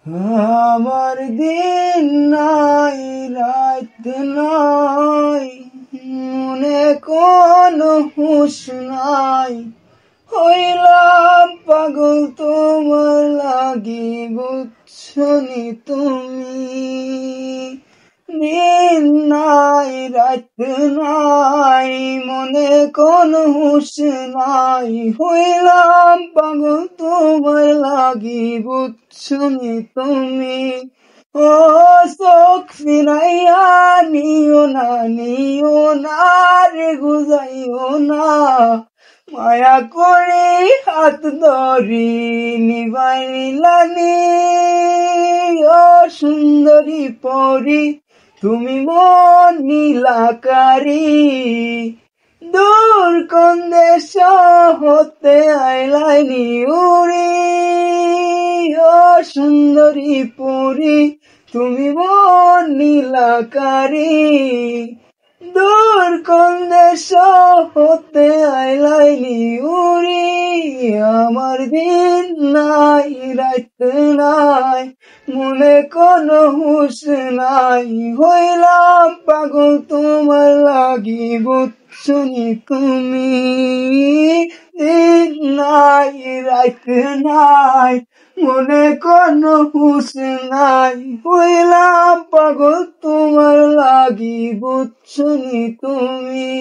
আমার দিন নাই রাত নাই, মনে কোনো হুঁশ নাই, হইলাম পাগল তোমার লাগি, বুঝছনি তুমি। দিন নাই রাত নাই, মনে কোনো হুঁশ নাই, হইলাম পাগল তোমার লাগি, বুঝছনি তুমি। ও চোখ ফিরাইয়া নিও না রে গুজাইও না, মায়া করি হাত ধরি নিবাইলানি। ও সুন্দরী পরি তুমি মন নীলাকারি, দূর কোন দেশ হতে আইলাইনি উড়ি। ও সুন্দরী পরি তুমি মন নীলাকারি, দূর কোন দেশ হতে আইলাইনি উড়ি। আমার দিন নাই রাত নাই, মনে কোনো হুঁশ নাই, হইলাম পাগল তোমার লাগি, বুঝছনি তুমি। দিন নাই রাত নাই, মনে কোনো হুঁশ নাই, হইলাম পাগল তোমার লাগি, বুঝছনি তুমি।